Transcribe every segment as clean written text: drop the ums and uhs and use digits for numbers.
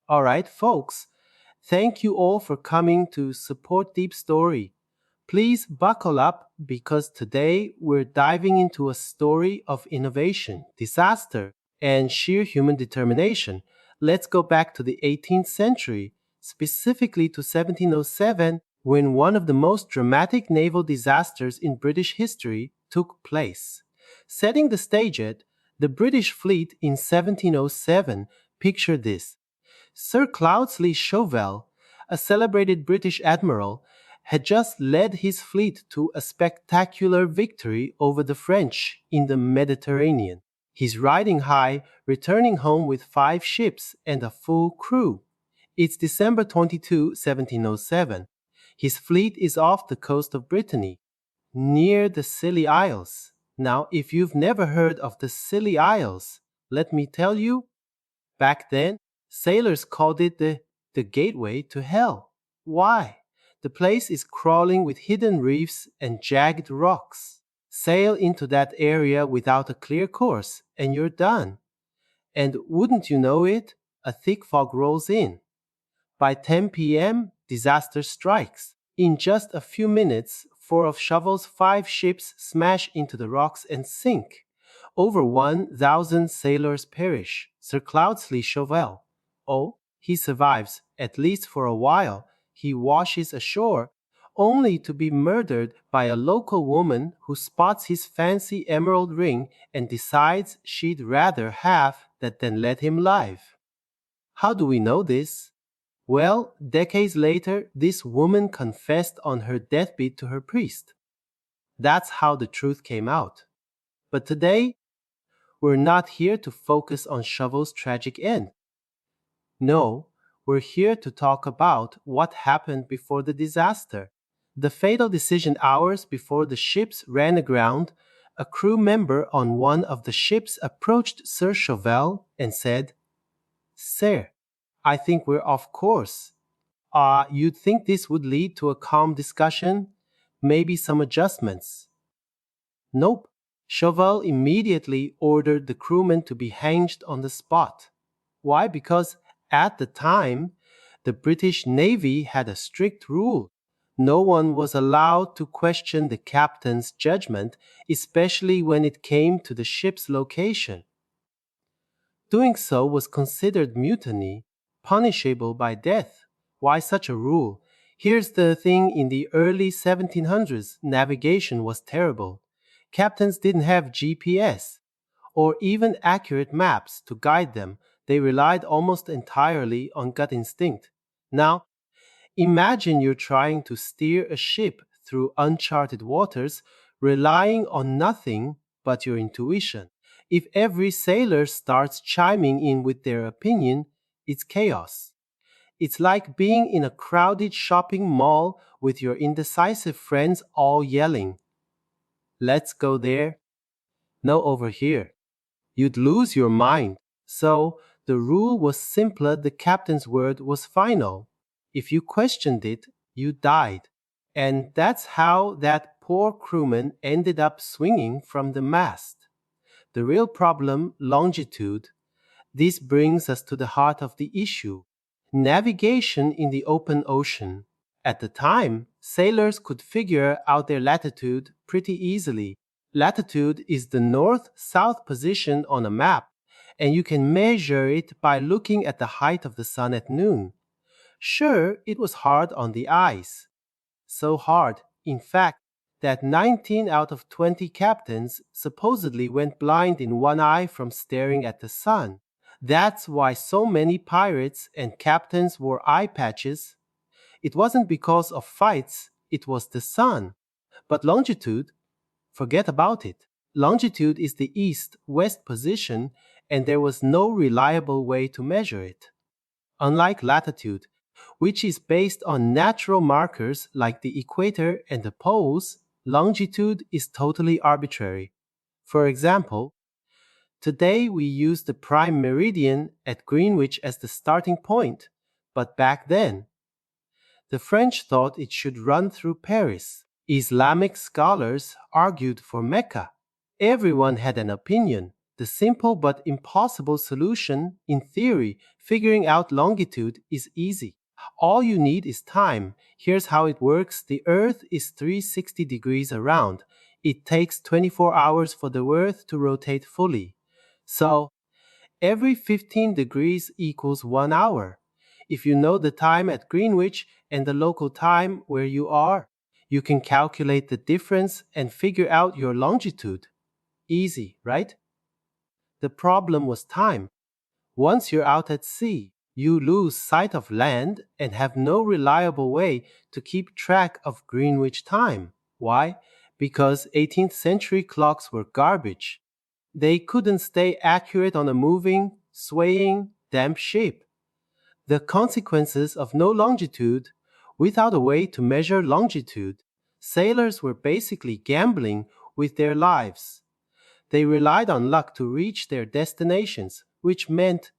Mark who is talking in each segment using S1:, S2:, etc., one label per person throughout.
S1: All right, folks, thank you all for coming to support Deep Story. Please buckle up because today we're diving into a story of innovation, disaster, and sheer human determination. Let's go back to the 18th century, specifically to 1707, when one of the most dramatic naval disasters in British history took place. Setting the stage at the British fleet in 1707, picture this. Sir Cloudesley Shovel, a celebrated British admiral, had just led his fleet to a spectacular victory over the French in the Mediterranean. He's riding high, returning home with 5 ships and a full crew. It's December 22, 1707. His fleet is off the coast of Brittany, near the Scilly Isles. Now, if you've never heard of the Scilly Isles, let me tell you, back then, sailors called it the gateway to hell. Why? The place is crawling with hidden reefs and jagged rocks. Sail into that area without a clear course, and you're done. And wouldn't you know it, a thick fog rolls in. By 10 p.m., disaster strikes. In just a few minutes, four of Shovel's 5 ships smash into the rocks and sink. Over 1,000 sailors perish. Sir Cloudesley Shovel. Oh, he survives, at least for a while. He washes ashore, only to be murdered by a local woman who spots his fancy emerald ring and decides she'd rather have that than let him live. How do we know this? Well, decades later, this woman confessed on her deathbed to her priest. That's how the truth came out. But today, we're not here to focus on Shovel's tragic end. No, we're here to talk about what happened before the disaster. The fatal decision hours before the ships ran aground, a crew member on one of the ships approached Sir Shovel and said, "Sir, I think we're off course. You'd think this would lead to a calm discussion, maybe some adjustments." Nope. Chauvel immediately ordered the crewmen to be hanged on the spot. Why? Because at the time, the British Navy had a strict rule. No one was allowed to question the captain's judgment, especially when it came to the ship's location. Doing so was considered mutiny, punishable by death. Why such a rule? Here's the thing, in the early 1700s, navigation was terrible. Captains didn't have GPS or even accurate maps to guide them. They relied almost entirely on gut instinct. Now, imagine you're trying to steer a ship through uncharted waters, relying on nothing but your intuition. If every sailor starts chiming in with their opinion, it's chaos. It's like being in a crowded shopping mall with your indecisive friends all yelling, "Let's go there." No, over here. You'd lose your mind. So, the rule was simpler, the captain's word was final. If you questioned it, you died. And that's how that poor crewman ended up swinging from the mast. The real problem, longitude. This brings us to the heart of the issue. Navigation in the open ocean. At the time, sailors could figure out their latitude pretty easily. Latitude is the north-south position on a map, and you can measure it by looking at the height of the sun at noon. Sure, it was hard on the eyes. So hard, in fact, that 19 out of 20 captains supposedly went blind in one eye from staring at the sun. That's why so many pirates and captains wore eye patches. It wasn't because of fights, it was the sun. But longitude, forget about it. Longitude is the east-west position, and there was no reliable way to measure it. Unlike latitude, which is based on natural markers like the equator and the poles, longitude is totally arbitrary. For example, today we use the prime meridian at Greenwich as the starting point, but back then, the French thought it should run through Paris. Islamic scholars argued for Mecca. Everyone had an opinion. The simple but impossible solution, in theory, figuring out longitude, is easy. All you need is time. Here's how it works. The Earth is 360 degrees around. It takes 24 hours for the Earth to rotate fully. So, every 15 degrees equals 1 hour. If you know the time at Greenwich and the local time where you are, you can calculate the difference and figure out your longitude. Easy, right? The problem was time. Once you're out at sea, you lose sight of land and have no reliable way to keep track of Greenwich time. Why? Because 18th century clocks were garbage. They couldn't stay accurate on a moving, swaying, damp ship. The consequences of no longitude, without a way to measure longitude, sailors were basically gambling with their lives. They relied on luck to reach their destinations, which meant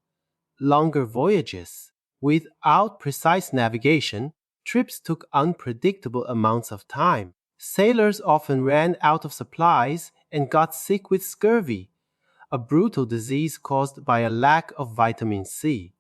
S1: longer voyages. Without precise navigation, trips took unpredictable amounts of time. Sailors often ran out of supplies and got sick with scurvy, a brutal disease caused by a lack of vitamin C.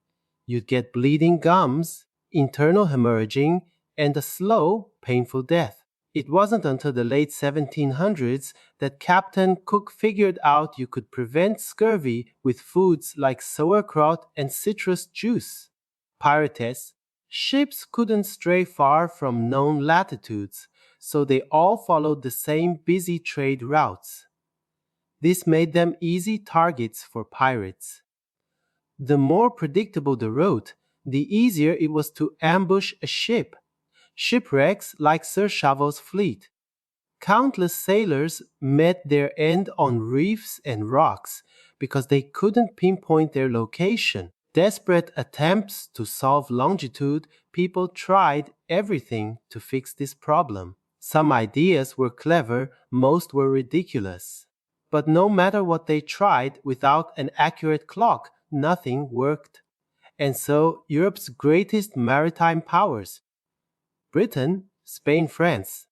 S1: You'd get bleeding gums, internal hemorrhaging, and a slow, painful death. It wasn't until the late 1700s that Captain Cook figured out you could prevent scurvy with foods like sauerkraut and citrus juice. Pirates. Ships couldn't stray far from known latitudes, so they all followed the same busy trade routes. This made them easy targets for pirates. The more predictable the route, the easier it was to ambush a ship. Shipwrecks like Sir Chavel's fleet. Countless sailors met their end on reefs and rocks because they couldn't pinpoint their location. Desperate attempts to solve longitude, people tried everything to fix this problem. Some ideas were clever, most were ridiculous. But no matter what they tried, without an accurate clock, nothing worked. And so Europe's greatest maritime powers, Britain, Spain, France,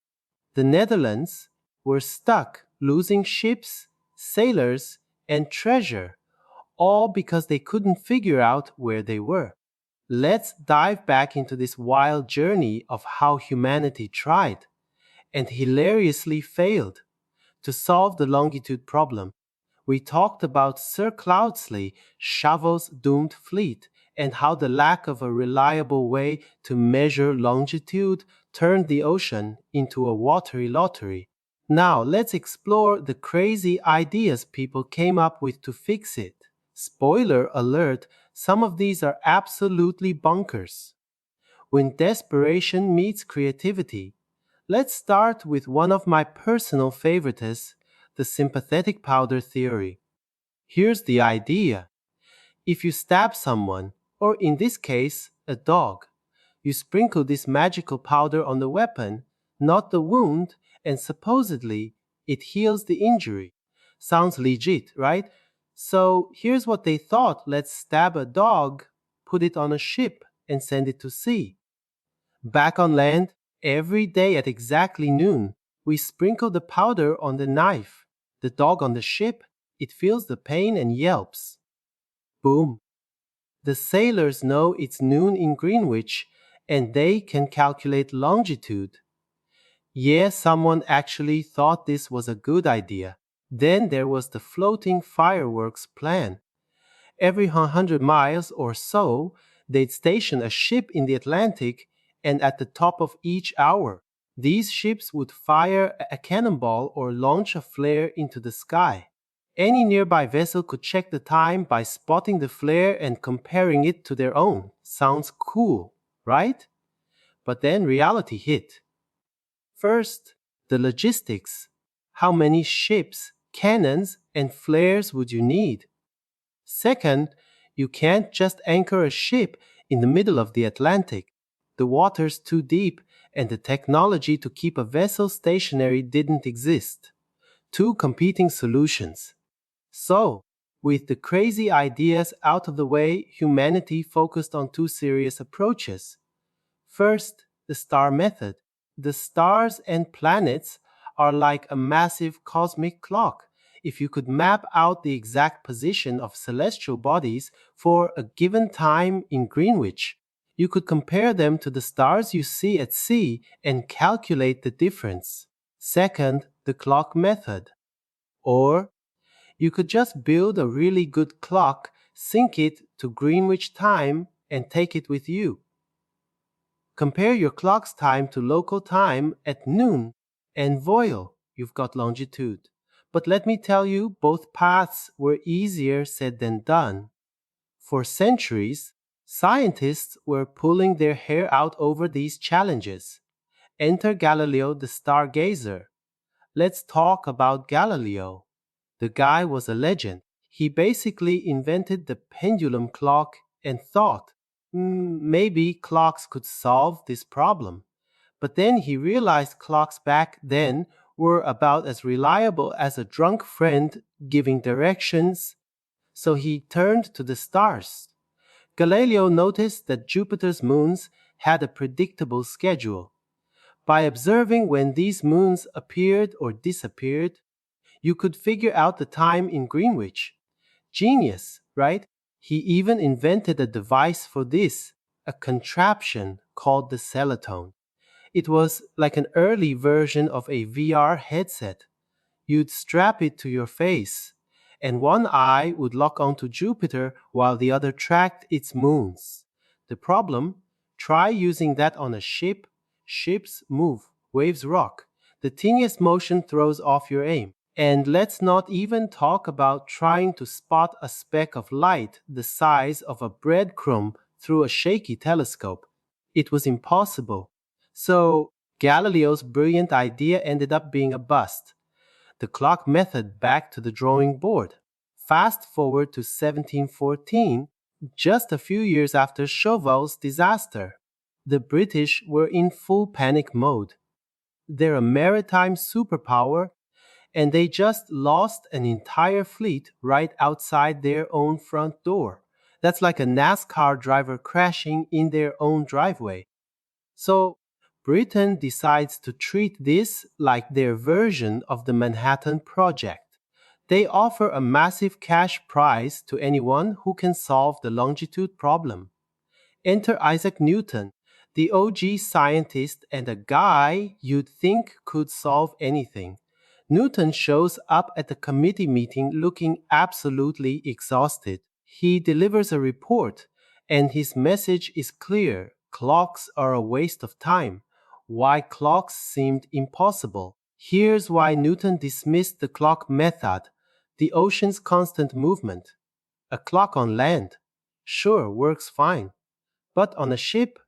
S1: the Netherlands, were stuck, losing ships, sailors, and treasure, all because they couldn't figure out where they were. Let's dive back into this wild journey of how humanity tried and hilariously failed to solve the longitude problem. We talked about Sir Cloudesley Shovel's doomed fleet and how the lack of a reliable way to measure longitude turned the ocean into a watery lottery. Now let's explore the crazy ideas people came up with to fix it. Spoiler alert, some of these are absolutely bonkers. When desperation meets creativity, let's start with one of my personal favorites, the sympathetic powder theory. Here's the idea. If you stab someone, or in this case, a dog, you sprinkle this magical powder on the weapon, not the wound, and supposedly it heals the injury. Sounds legit, right? So here's what they thought. Let's stab a dog, put it on a ship, and send it to sea. Back on land, every day at exactly noon, we sprinkle the powder on the knife. The dog on the ship, it feels the pain and yelps. Boom. The sailors know it's noon in Greenwich and they can calculate longitude. Yeah, someone actually thought this was a good idea. Then there was the floating fireworks plan. Every 100 miles or so, they'd station a ship in the Atlantic, and at the top of each hour, these ships would fire a cannonball or launch a flare into the sky. Any nearby vessel could check the time by spotting the flare and comparing it to their own. Sounds cool, right? But then reality hit. First, the logistics. How many ships, cannons, and flares would you need? Second, you can't just anchor a ship in the middle of the Atlantic. The water's too deep, and the technology to keep a vessel stationary didn't exist. Two competing solutions. So, with the crazy ideas out of the way, humanity focused on two serious approaches. First, the star method. The stars and planets are like a massive cosmic clock. if you could map out the exact position of celestial bodies for a given time in Greenwich, you could compare them to the stars you see at sea and calculate the difference. Second, the clock method. Or you could just build a really good clock, sync it to Greenwich time, and take it with you. Compare your clock's time to local time at noon, and voila, you've got longitude. But let me tell you, both paths were easier said than done. For centuries, scientists were pulling their hair out over these challenges. Enter Galileo the stargazer. Let's talk about Galileo. The guy was a legend. He basically invented the pendulum clock and thought, maybe clocks could solve this problem. But then he realized clocks back then were about as reliable as a drunk friend giving directions, so he turned to the stars. Galileo noticed that Jupiter's moons had a predictable schedule. By observing when these moons appeared or disappeared, you could figure out the time in Greenwich. Genius, right? He even invented a device for this, a contraption called the celatone. It was like an early version of a VR headset. You'd strap it to your face, and one eye would lock onto Jupiter while the other tracked its moons. The problem? Try using that on a ship. Ships move, waves rock. The teeniest motion throws off your aim. And let's not even talk about trying to spot a speck of light the size of a breadcrumb through a shaky telescope. It was impossible. So, Galileo's brilliant idea ended up being a bust. The clock method back to the drawing board. Fast forward to 1714, just a few years after Chauvel's disaster. The British were in full panic mode. They're a maritime superpower, and they just lost an entire fleet right outside their own front door. That's like a NASCAR driver crashing in their own driveway. So, Britain decides to treat this like their version of the Manhattan Project. They offer a massive cash prize to anyone who can solve the longitude problem. Enter Isaac Newton, the OG scientist and a guy you'd think could solve anything. Newton shows up at the committee meeting looking absolutely exhausted. He delivers a report, and his message is clear: clocks are a waste of time. Why clocks seemed impossible. Here's why Newton dismissed the clock method: the ocean's constant movement. A clock on land, sure, works fine. But on a ship,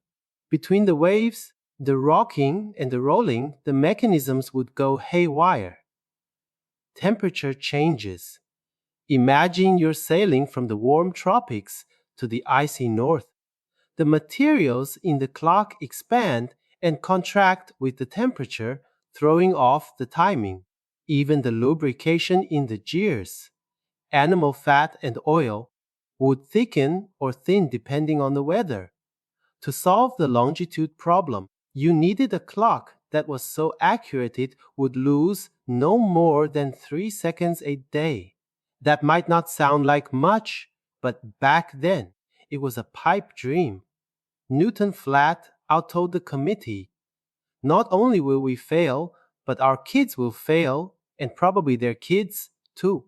S1: between the waves, the rocking and the rolling, the mechanisms would go haywire. Temperature changes. Imagine you're sailing from the warm tropics to the icy north. The materials in the clock expand and contract with the temperature, throwing off the timing. Even the lubrication in the gears, animal fat and oil, would thicken or thin depending on the weather. To solve the longitude problem, you needed a clock that was so accurate it would lose no more than 3 seconds a day. That might not sound like much, but back then it was a pipe dream. Newton flat out told the committee, not only will we fail, but our kids will fail, and probably their kids too.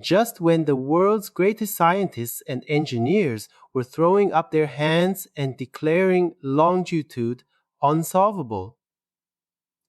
S1: Just when the world's greatest scientists and engineers were throwing up their hands and declaring longitude unsolvable,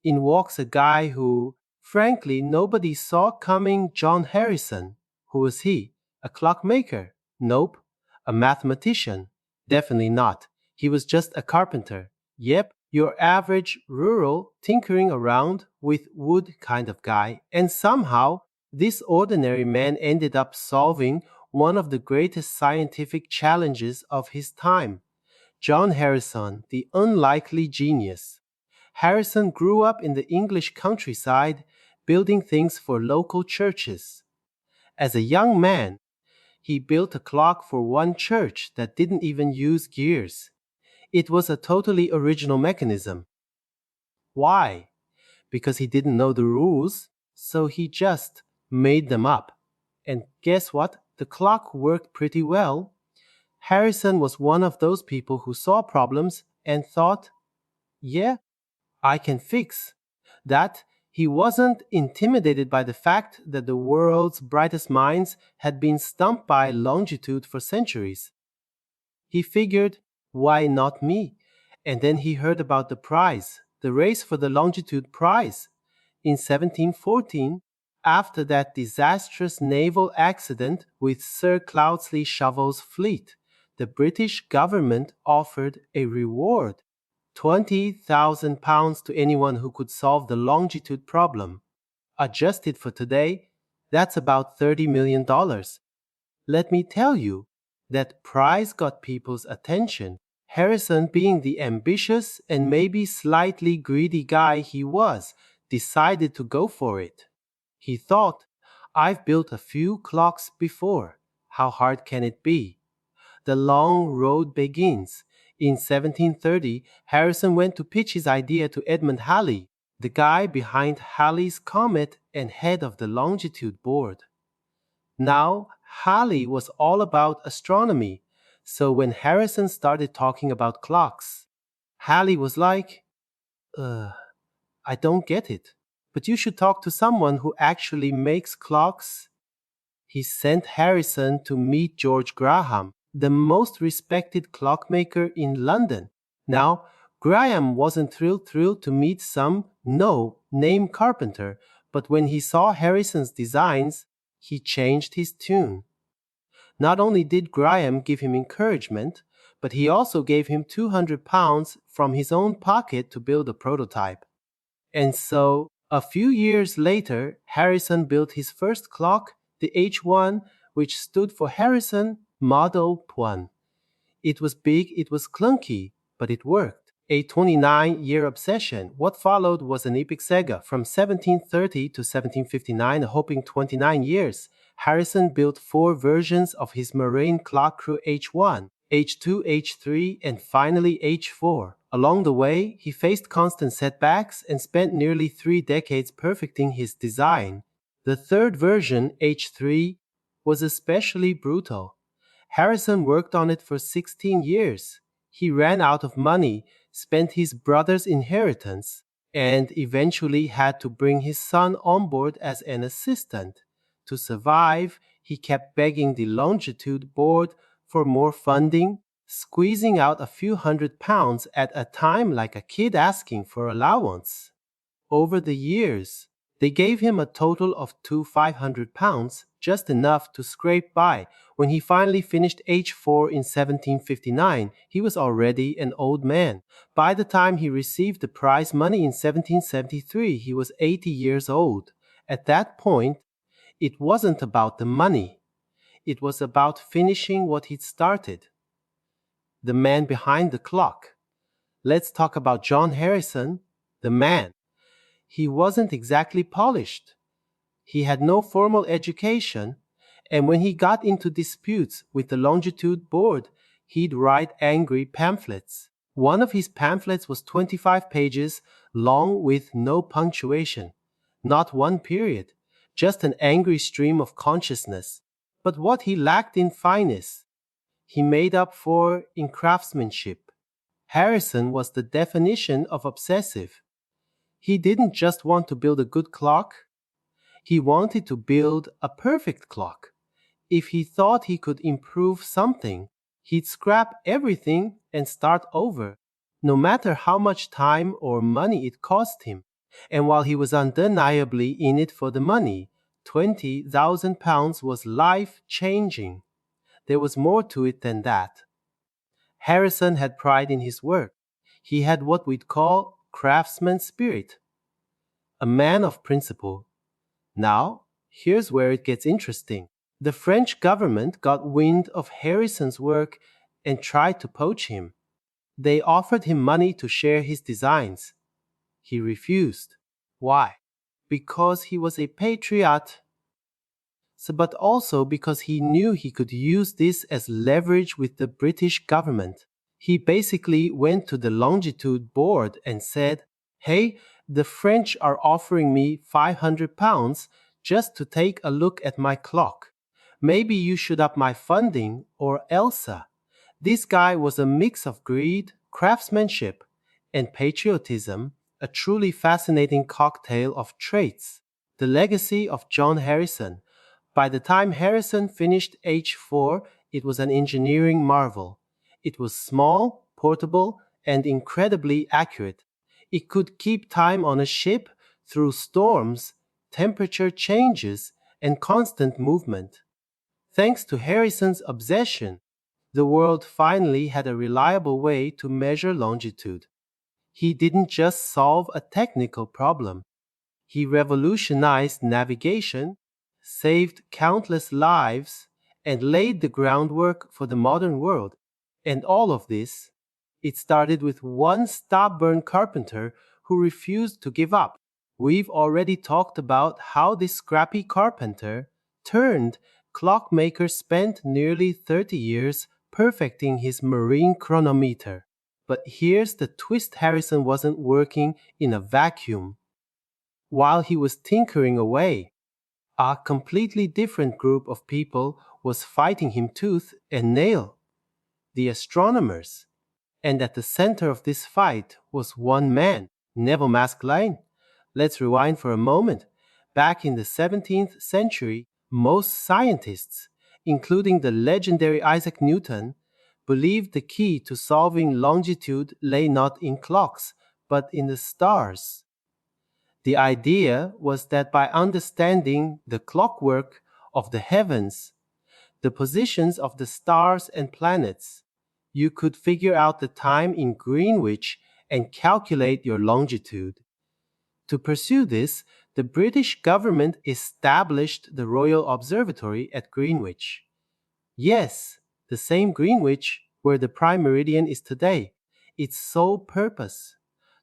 S1: in walks a guy who, frankly, nobody saw coming: John Harrison. Who was he? A clockmaker? Nope. A mathematician? Definitely not. He was just a carpenter. Yep, your average rural tinkering around with wood kind of guy. And somehow, this ordinary man ended up solving one of the greatest scientific challenges of his time. John Harrison, the unlikely genius. Harrison grew up in the English countryside, building things for local churches. As a young man, he built a clock for one church that didn't even use gears. It was a totally original mechanism. Why? Because he didn't know the rules, so he just made them up. And guess what? The clock worked pretty well. Harrison was one of those people who saw problems and thought, yeah, I can fix that. He wasn't intimidated by the fact that the world's brightest minds had been stumped by longitude for centuries. He figured, why not me? And then he heard about the prize, the race for the longitude prize. In 1714, after that disastrous naval accident with Sir Cloudesley Shovel's fleet, the British government offered a reward, £20,000 to anyone who could solve the longitude problem. Adjusted for today, that's about $30 million. Let me tell you, that prize got people's attention. Harrison, being the ambitious and maybe slightly greedy guy he was, decided to go for it. He thought, I've built a few clocks before. How hard can it be? The long road begins. In 1730, Harrison went to pitch his idea to Edmund Halley, the guy behind Halley's Comet and head of the longitude board. Now, Halley was all about astronomy, so when Harrison started talking about clocks, Halley was like, I don't get it, but you should talk to someone who actually makes clocks. He sent Harrison to meet George Graham, the most respected clockmaker in London. Now, Graham wasn't thrilled to meet some no-name carpenter, but when he saw Harrison's designs, he changed his tune. Not only did Graham give him encouragement, but he also gave him £200 from his own pocket to build a prototype. And so, a few years later, Harrison built his first clock, the H1, which stood for Harrison Model 1. It was big, it was clunky, but it worked. A 29-year obsession. What followed was an epic saga. From 1730 to 1759, a whopping 29 years, Harrison built 4 versions of his marine clock crew H1, H2, H3, and finally H4. Along the way, he faced constant setbacks and spent nearly 3 decades perfecting his design. The third version, H3, was especially brutal. Harrison worked on it for 16 years. He ran out of money, spent his brother's inheritance, and eventually had to bring his son on board as an assistant. To survive, he kept begging the longitude board for more funding, squeezing out a few £100 at a time like a kid asking for allowance. Over the years, they gave him a total of £500, just enough to scrape by. When he finally finished H4 in 1759, he was already an old man. By the time he received the prize money in 1773, he was 80 years old. At that point, it wasn't about the money. It was about finishing what he'd started. The man behind the clock. Let's talk about John Harrison, the man. He wasn't exactly polished. He had no formal education, and when he got into disputes with the longitude board, he'd write angry pamphlets. One of his pamphlets was 25 pages long with no punctuation, not one period, just an angry stream of consciousness. But what he lacked in finesse, he made up for in craftsmanship. Harrison was the definition of obsessive. He didn't just want to build a good clock, he wanted to build a perfect clock. If he thought he could improve something, he'd scrap everything and start over, no matter how much time or money it cost him. And while he was undeniably in it for the money, £20,000 was life-changing. There was more to it than that. Harrison had pride in his work. He had what we'd call craftsman spirit, a man of principle. Now, here's where it gets interesting. The French government got wind of Harrison's work and tried to poach him. They offered him money to share his designs. He refused. Why? Because he was a patriot, but also because he knew he could use this as leverage with the British government. He basically went to the longitude board and said, hey, the French are offering me £500 just to take a look at my clock. Maybe you should up my funding, or Elsa. This guy was a mix of greed, craftsmanship, and patriotism, a truly fascinating cocktail of traits. The legacy of John Harrison. By the time Harrison finished H4, it was an engineering marvel. It was small, portable, and incredibly accurate. It could keep time on a ship through storms, temperature changes, and constant movement. Thanks to Harrison's obsession, the world finally had a reliable way to measure longitude. He didn't just solve a technical problem, he revolutionized navigation, saved countless lives, and laid the groundwork for the modern world. And all of this, it started with one stubborn carpenter who refused to give up. We've already talked about how this scrappy carpenter turned clockmaker spent nearly 30 years perfecting his marine chronometer. But here's the twist: Harrison wasn't working in a vacuum. While he was tinkering away, a completely different group of people was fighting him tooth and nail: the astronomers. And at the center of this fight was one man, Neville Maskelyne. Let's rewind for a moment. Back in the 17th century, most scientists, including the legendary Isaac Newton, believed the key to solving longitude lay not in clocks, but in the stars. The idea was that by understanding the clockwork of the heavens, the positions of the stars and planets, you could figure out the time in Greenwich and calculate your longitude. To pursue this, the British government established the Royal Observatory at Greenwich. Yes, the same Greenwich where the prime meridian is today. Its sole purpose: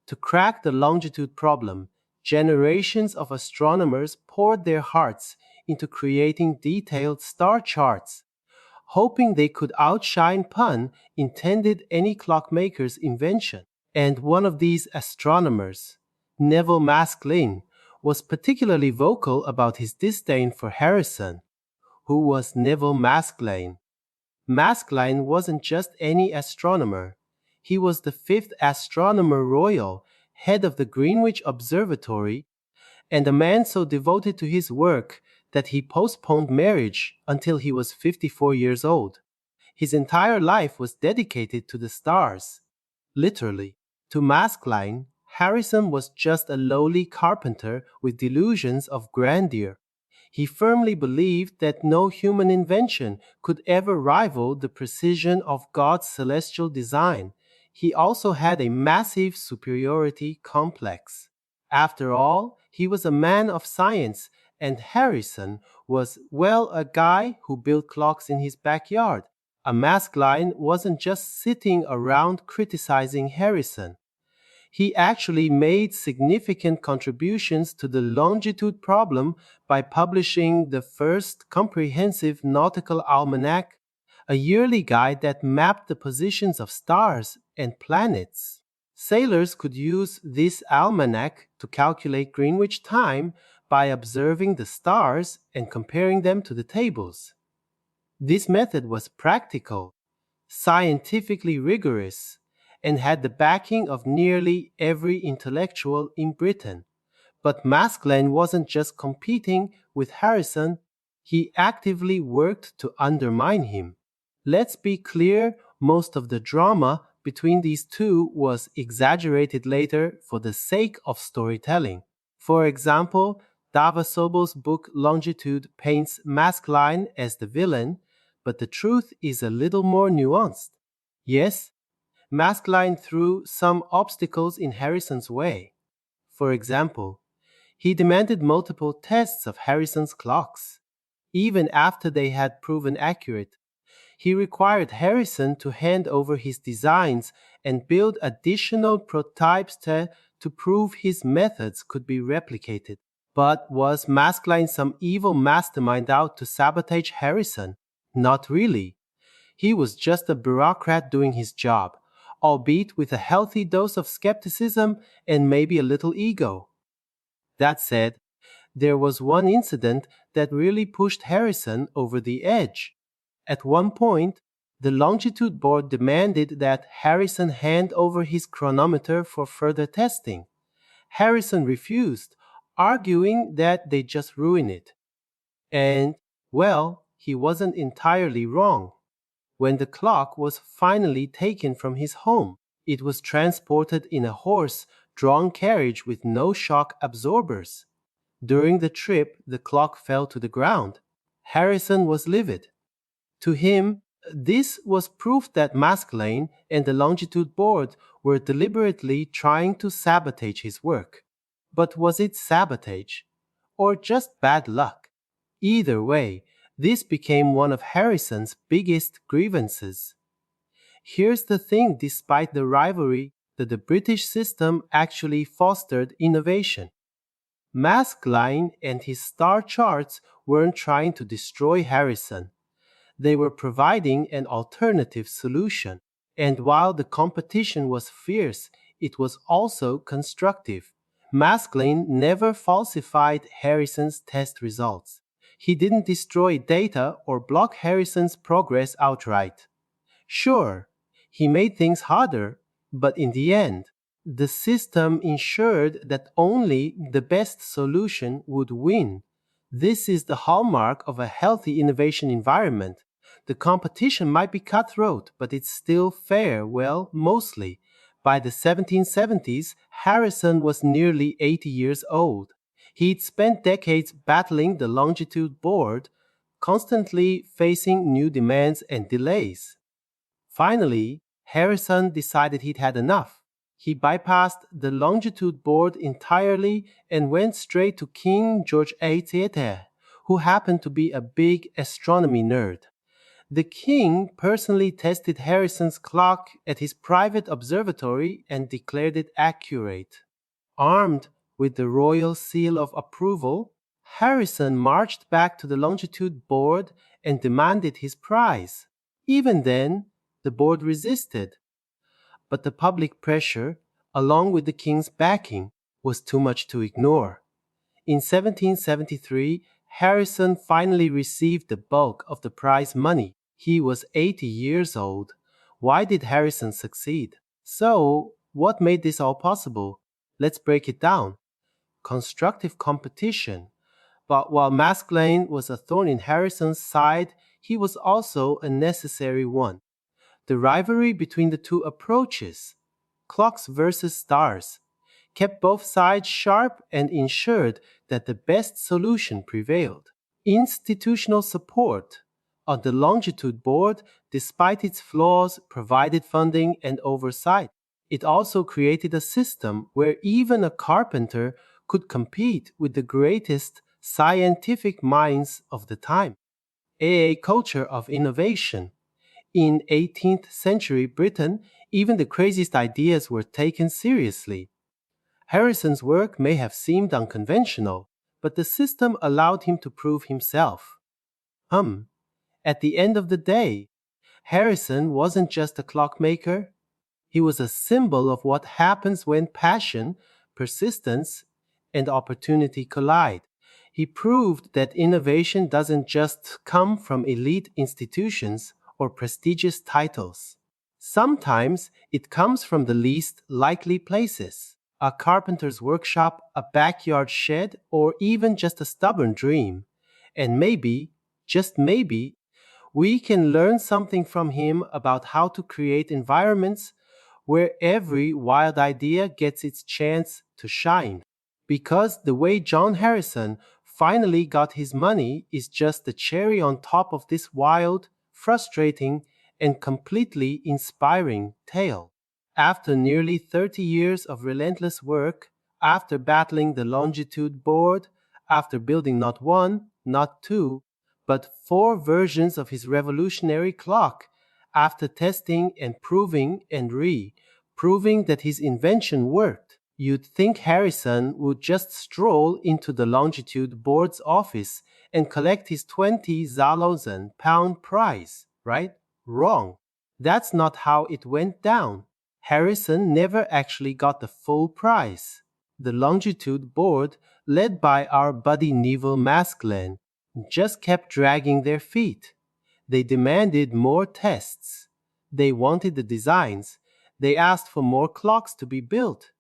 S1: to crack the longitude problem. Generations of astronomers poured their hearts into creating detailed star charts, hoping they could outshine pun intended any clockmaker's invention. And one of these astronomers, Neville Maskelyne, was particularly vocal about his disdain for Harrison. Who was Neville Maskelyne? Maskelyne wasn't just any astronomer. He was the fifth Astronomer Royal, head of the Greenwich Observatory, and a man so devoted to his work that he postponed marriage until he was 54 years old. His entire life was dedicated to the stars. Literally. To Maskelyne, Harrison was just a lowly carpenter with delusions of grandeur. He firmly believed that no human invention could ever rival the precision of God's celestial design. He also had a massive superiority complex. After all, he was a man of science, and Harrison was, well, a guy who built clocks in his backyard. A Maskelyne wasn't just sitting around criticizing Harrison. He actually made significant contributions to the longitude problem by publishing the first comprehensive nautical almanac, a yearly guide that mapped the positions of stars and planets. Sailors could use this almanac to calculate Greenwich time by observing the stars and comparing them to the tables. This method was practical, scientifically rigorous, and had the backing of nearly every intellectual in Britain. But Maskelyne wasn't just competing with Harrison, he actively worked to undermine him. Let's be clear, most of the drama between these two was exaggerated later for the sake of storytelling. For example, Dava Sobel's book Longitude paints Maskelyne as the villain, but the truth is a little more nuanced. Yes, Maskelyne threw some obstacles in Harrison's way. For example, he demanded multiple tests of Harrison's clocks. Even after they had proven accurate, he required Harrison to hand over his designs and build additional prototypes to prove his methods could be replicated. But was Maskelyne some evil mastermind out to sabotage Harrison? Not really. He was just a bureaucrat doing his job, albeit with a healthy dose of skepticism and maybe a little ego. That said, There was one incident that really pushed Harrison over the edge. At one point, the longitude board demanded that Harrison hand over his chronometer for further testing. Harrison refused, arguing that they just ruin it. And, well, he wasn't entirely wrong. When the clock was finally taken from his home, it was transported in a horse-drawn carriage with no shock absorbers. During the trip, the clock fell to the ground. Harrison was livid. To him, this was proof that Maskelyne and the longitude board were deliberately trying to sabotage his work. But was it sabotage? Or just bad luck? Either way, this became one of Harrison's biggest grievances. Here's the thing: despite the rivalry, the British system actually fostered innovation. Maskelyne and his star charts weren't trying to destroy Harrison. They were providing an alternative solution. And while the competition was fierce, it was also constructive. Maskelyne never falsified Harrison's test results. He didn't destroy data or block Harrison's progress outright. Sure, he made things harder, but in the end, the system ensured that only the best solution would win. This is the hallmark of a healthy innovation environment. The competition might be cutthroat, but it's still fair, well, mostly. By the 1770s, Harrison was nearly 80 years old. He'd spent decades battling the longitude board, constantly facing new demands and delays. Finally, Harrison decided he'd had enough. He bypassed the longitude board entirely and went straight to King George VIII, who happened to be a big astronomy nerd. The king personally tested Harrison's clock at his private observatory and declared it accurate. Armed with the royal seal of approval, Harrison marched back to the longitude board and demanded his prize. Even then, the board resisted, but the public pressure, along with the king's backing, was too much to ignore. In 1773, Harrison finally received the bulk of the prize money. He was 80 years old. Why did Harrison succeed? So, what made this all possible? Let's break it down. Constructive competition. But while Maskelyne was a thorn in Harrison's side, he was also a necessary one. The rivalry between the two approaches, clocks versus stars, kept both sides sharp and ensured that the best solution prevailed. Institutional support on the longitude board, despite its flaws, provided funding and oversight. It also created a system where even a carpenter could compete with the greatest scientific minds of the time. A culture of innovation. In 18th century Britain, even the craziest ideas were taken seriously. Harrison's work may have seemed unconventional, but the system allowed him to prove himself. At the end of the day, Harrison wasn't just a clockmaker. He was a symbol of what happens when passion, persistence, and opportunity collide. He proved that innovation doesn't just come from elite institutions or prestigious titles. Sometimes it comes from the least likely places: a carpenter's workshop, a backyard shed, or even just a stubborn dream. And maybe, just maybe, we can learn something from him about how to create environments where every wild idea gets its chance to shine. Because the way John Harrison finally got his money is just the cherry on top of this wild, frustrating, and completely inspiring tale. After nearly 30 years of relentless work, after battling the longitude board, after building not one, not two, but four versions of his revolutionary clock, after testing and proving and proving that his invention worked, you'd think Harrison would just stroll into the longitude board's office and collect his 20,000 pound prize, right? Wrong. That's not how it went down. Harrison never actually got the full prize. The longitude board led by our buddy Neville Maskelyne, just kept dragging their feet. They demanded more tests. They wanted the designs. They asked for more clocks to be built.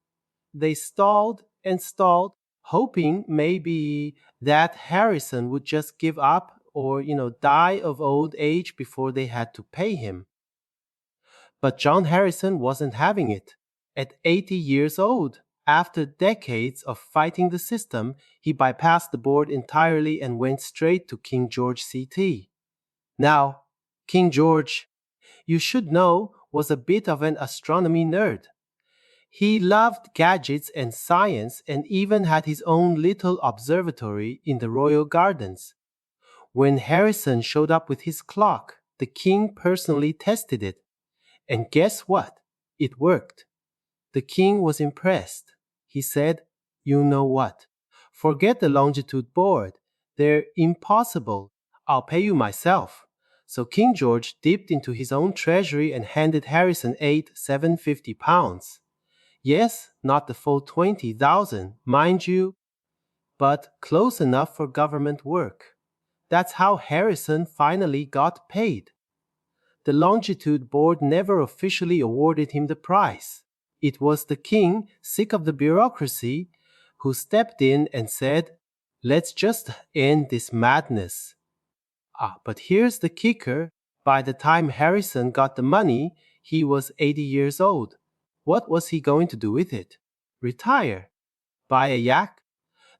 S1: They stalled and stalled, hoping maybe that Harrison would just give up or, die of old age before they had to pay him. But John Harrison wasn't having it. At 80 years old, after decades of fighting the system, he bypassed the board entirely and went straight to King George CT. Now, King George, you should know, was a bit of an astronomy nerd. He loved gadgets and science and even had his own little observatory in the royal gardens. When Harrison showed up with his clock, the king personally tested it. And guess what? It worked. The king was impressed. He said, "You know what? Forget the longitude board. They're impossible. I'll pay you myself." So King George dipped into his own treasury and handed Harrison £750. Yes, not the full 20,000, mind you, but close enough for government work. That's how Harrison finally got paid. The longitude board never officially awarded him the prize. It was the king, sick of the bureaucracy, who stepped in and said, "Let's just end this madness." But here's the kicker. By the time Harrison got the money, he was 80 years old. What was he going to do with it? Retire? Buy a yak?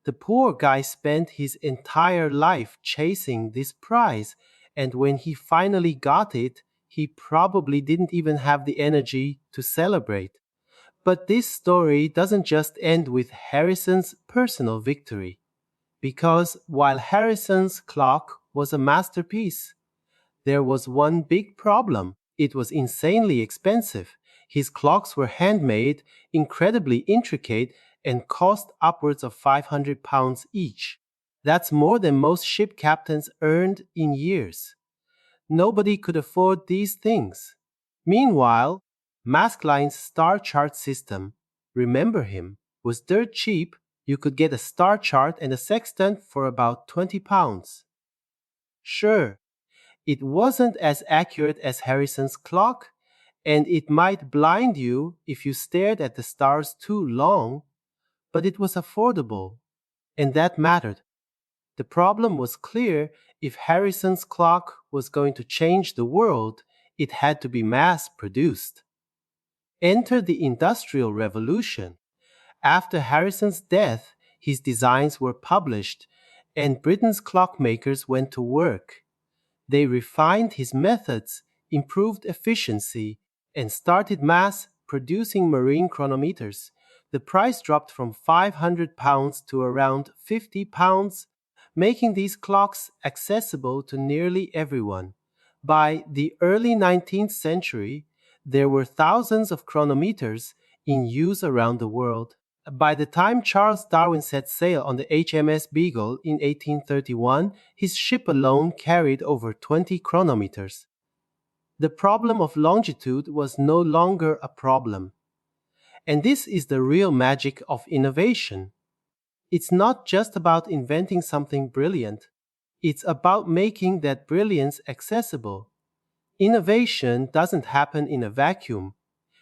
S1: The poor guy spent his entire life chasing this prize, and when he finally got it, he probably didn't even have the energy to celebrate. But this story doesn't just end with Harrison's personal victory, because while Harrison's clock was a masterpiece, there was one big problem. It was insanely expensive. His clocks were handmade, incredibly intricate, and cost upwards of £500 each. That's more than most ship captains earned in years. Nobody could afford these things. Meanwhile, Maskelyne's star chart system, remember him, was dirt cheap. You could get a star chart and a sextant for about £20. Sure, it wasn't as accurate as Harrison's clock, and it might blind you if you stared at the stars too long, but it was affordable, and that mattered. The problem was clear. If Harrison's clock was going to change the world, it had to be mass-produced. Enter the Industrial Revolution. After Harrison's death, his designs were published, and Britain's clockmakers went to work. They refined his methods, improved efficiency, and started mass producing marine chronometers. The price dropped from £500 to around £50, making these clocks accessible to nearly everyone. By the early 19th century, there were thousands of chronometers in use around the world. By the time Charles Darwin set sail on the HMS Beagle in 1831, his ship alone carried over 20 chronometers. The problem of longitude was no longer a problem. And this is the real magic of innovation. It's not just about inventing something brilliant. It's about making that brilliance accessible. Innovation doesn't happen in a vacuum.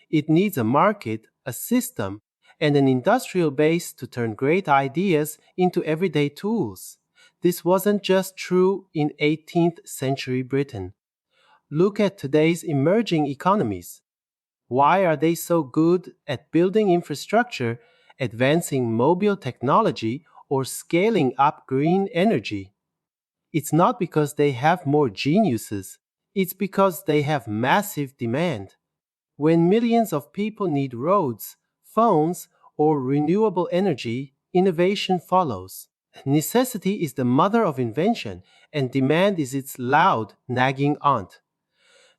S1: It needs a market, a system, and an industrial base to turn great ideas into everyday tools. This wasn't just true in 18th century Britain. Look at today's emerging economies. Why are they so good at building infrastructure, advancing mobile technology, or scaling up green energy? It's not because they have more geniuses. It's because they have massive demand. When millions of people need roads, phones, or renewable energy, innovation follows. Necessity is the mother of invention, and demand is its loud, nagging aunt.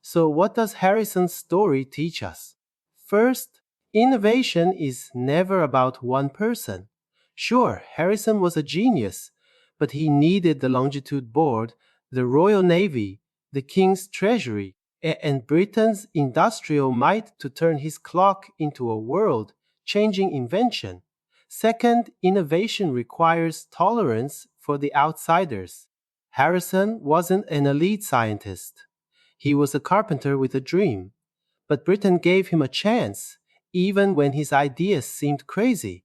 S1: So, what does Harrison's story teach us? First, innovation is never about one person. Sure, Harrison was a genius, but he needed the longitude board, the Royal Navy, the King's Treasury, and Britain's industrial might to turn his clock into a world changing invention. Second, innovation requires tolerance for the outsiders. Harrison wasn't an elite scientist. He was a carpenter with a dream. But Britain gave him a chance, even when his ideas seemed crazy.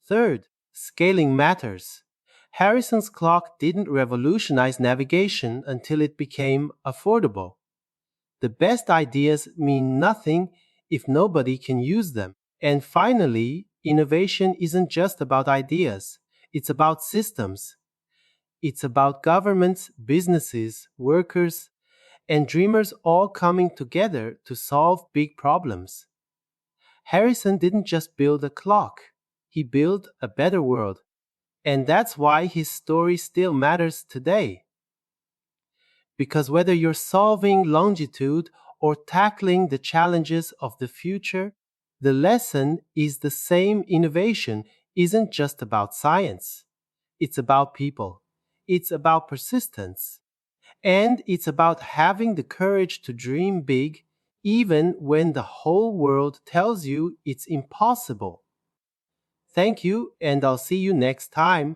S1: Third, scaling matters. Harrison's clock didn't revolutionize navigation until it became affordable. The best ideas mean nothing if nobody can use them. And finally, innovation isn't just about ideas, it's about systems. It's about governments, businesses, workers, and dreamers all coming together to solve big problems. Harrison didn't just build a clock, he built a better world. And that's why his story still matters today. Because whether you're solving longitude or tackling the challenges of the future, the lesson is the same: innovation isn't just about science. It's about people. It's about persistence. And it's about having the courage to dream big even when the whole world tells you it's impossible. Thank you, and I'll see you next time.